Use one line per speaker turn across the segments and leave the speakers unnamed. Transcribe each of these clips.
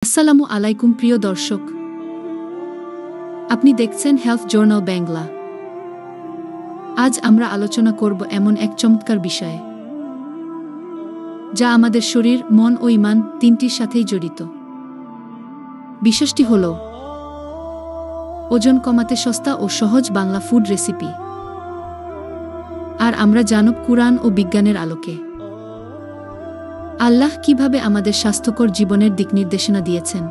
আসসালামু আলাইকুম প্রিয় দর্শক, আপনি দেখছেন হেলথ জার্নাল বাংলা। আজ আমরা আলোচনা করব এমন এক চমৎকার বিষয়ে যা আমাদের শরীর, মন ও ঈমান তিনটির সাথেই জড়িত। বিষয়টি হল ওজন কমাতে সস্তা ও সহজ বাংলা ফুড রেসিপি। আর আমরা জানব কুরআন ও বিজ্ঞানের আলোকে আল্লাহ কিভাবে আমাদের স্বাস্থ্যকর জীবনের দিক নির্দেশনা দিয়েছেন।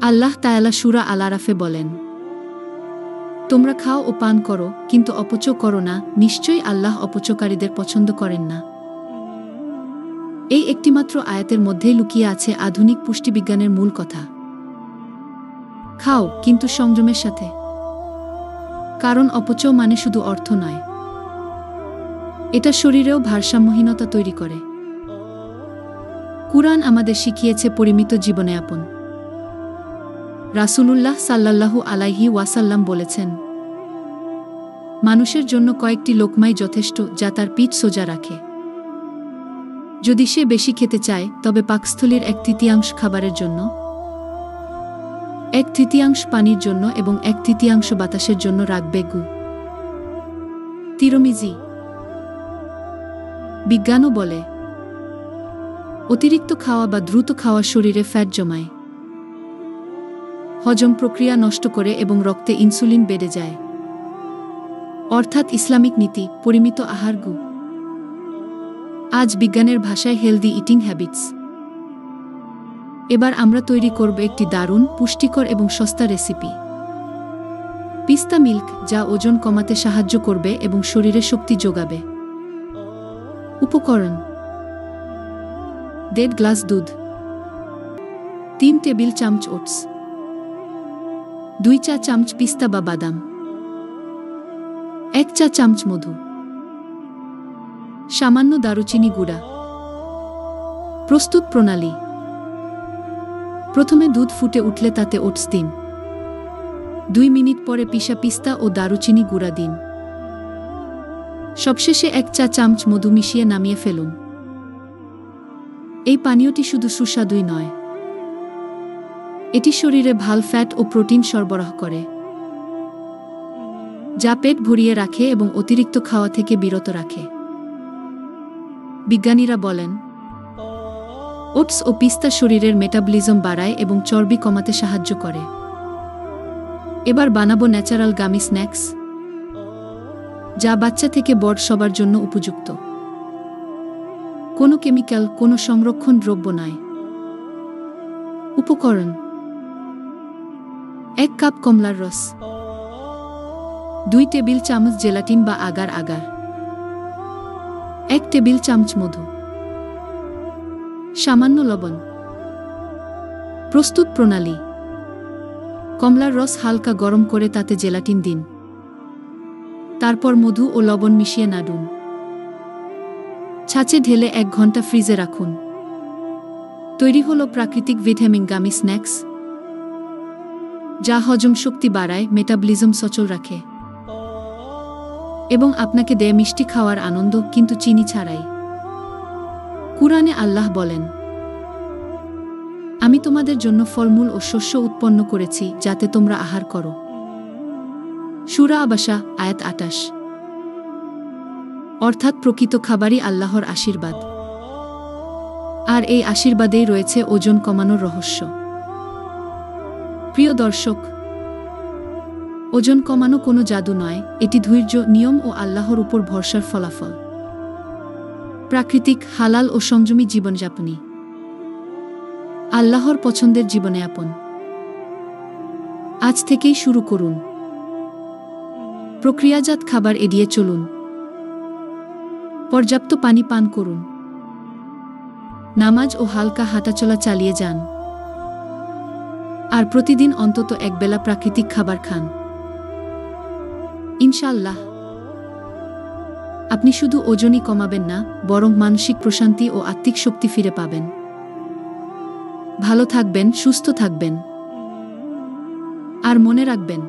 আল্লাহ তাআলা সূরা আল আরাফে বলেন, তোমরা খাও ও পান করো, কিন্তু অপচয় করো না, নিশ্চয়ই আল্লাহ অপচয়কারীদের পছন্দ করেন না। এই একটিমাত্র আয়াতের মধ্যেই লুকিয়ে আছে আধুনিক পুষ্টিবিজ্ঞানের মূল কথা। খাও, কিন্তু সংযমের সাথে। কারণ অপচয় মানে শুধু অর্থ নয়, এটা শরীরেও ভারসাম্যহীনতা তৈরি করে। কুরআন আমাদের শিখিয়েছে পরিমিত জীবনযাপন। রাসূলুল্লাহ সাল্লাল্লাহু আলাইহি ওয়াসাল্লাম বলেছেন, মানুষের জন্য কয়েকটি লোকমাই যথেষ্ট যা তার পিঠ সোজা রাখে। যদি সে বেশি খেতে চায়, তবে পাকস্থলীর 1/3 খাবারের জন্য, 1/3 পানির জন্য এবং 1/3 বাতাসের জন্য রাখবে। তিরমিজি। বিজ্ঞানও বলে, অতিরিক্ত খাওয়া বা দ্রুত খাওয়া শরীরে ফ্যাট জমায়, হজম প্রক্রিয়া নষ্ট করে এবং রক্তে ইনসুলিন বেড়ে যায়। অর্থাৎ ইসলামিক নীতি পরিমিত আহার। আজ বিজ্ঞানের ভাষায় হেলদি ইটিং হ্যাবিটস। এবার আমরা তৈরি করব একটি দারুণ, পুষ্টিকর এবং সস্তা রেসিপি, পিস্তা মিল্ক, যা ওজন কমাতে সাহায্য করবে এবং শরীরে শক্তি যোগাবে। উপকরণ: 1.5 গ্লাস দুধ, 3 টেবিল চামচ ওটস, 2 চা চামচ পিস্তা বা বাদাম, 1 চা চামচ মধু, সামান্য দারুচিনি গুঁড়া। প্রস্তুত প্রণালী: প্রথমে দুধ ফুটে উঠলে তাতে ওটস দিন। 2 মিনিট পরে পিষা পিস্তা ও দারুচিনি গুঁড়া দিন। সবশেষে 1 চা চামচ মধু মিশিয়ে নামিয়ে ফেলুন। এই পানীয়টি শুধু সুস্বাদুই নয়, এটি শরীরে ভাল ফ্যাট ও প্রোটিন সরবরাহ করে, যা পেট ভরিয়ে রাখে এবং অতিরিক্ত খাওয়া থেকে বিরত রাখে। বিজ্ঞানীরা বলেন, ওটস ও পিস্তা শরীরের মেটাবলিজম বাড়ায় এবং চর্বি কমাতে সাহায্য করে। এবার বানাবো ন্যাচারাল গামি স্ন্যাক্স, যা বাচ্চা থেকে বড় সবার জন্য উপযুক্ত। কোনো কেমিক্যাল, কোনো সংরক্ষণ দ্রব্য নয়। উপকরণ: 1 কাপ কমলার রস, 2 টেবিল চামচ জেলাটিন বা আগার আগার, 1 টেবিল চামচ মধু, সামান্য লবণ। প্রস্তুত প্রণালী: কমলার রস হালকা গরম করে তাতে জেলাটিন দিন। তারপর মধু ও লবণ মিশিয়ে নাড়ুন। ছাঁচে ঢেলে 1 ঘন্টা ফ্রিজে রাখুন। তৈরি হলো প্রাকৃতিক ভিটামিন গামি স্ন্যাক্স, যা হজম শক্তি বাড়ায়, মেটাবলিজম সচল রাখে এবং আপনাকে দেয় মিষ্টি খাওয়ার আনন্দ, কিন্তু চিনি ছাড়াই। কুরআনে আল্লাহ বলেন, আমি তোমাদের জন্য ফলমূল ও শস্য উৎপন্ন করেছি যাতে তোমরা আহার করো। সূরা আবাসা, আয়াত 28। অর্থাৎ প্রকৃত খাবারই আল্লাহর আশীর্বাদ, আর এই আশীর্বাদেই রয়েছে ওজন কমানোর রহস্য। প্রিয় দর্শক, ওজন কমানো কোনো জাদু নয়, এটি ধৈর্য, নিয়ম ও আল্লাহর উপর ভরসার ফলাফল। প্রাকৃতিক, হালাল ও সংযমী জীবনযাপনই আল্লাহর পছন্দের জীবনযাপন। আজ থেকেই শুরু করুন। প্রক্রিয়াজাত খাবার এড়িয়ে চলুন, পর্যাপ্ত পানি পান করুন, নামাজ ও হালকা হাঁটাচলা চালিয়ে যান, আর প্রতিদিন অন্তত একবেলা প্রাকৃতিক খাবার খান। ইনশাআল্লাহ, আপনি শুধু ওজনই কমাবেন না, বরং মানসিক প্রশান্তি ও আত্মিক শক্তি ফিরে পাবেন। ভালো থাকবেন, সুস্থ থাকবেন, আর মনে রাখবেন,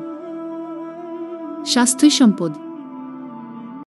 স্বাস্থ্যই সম্পদ।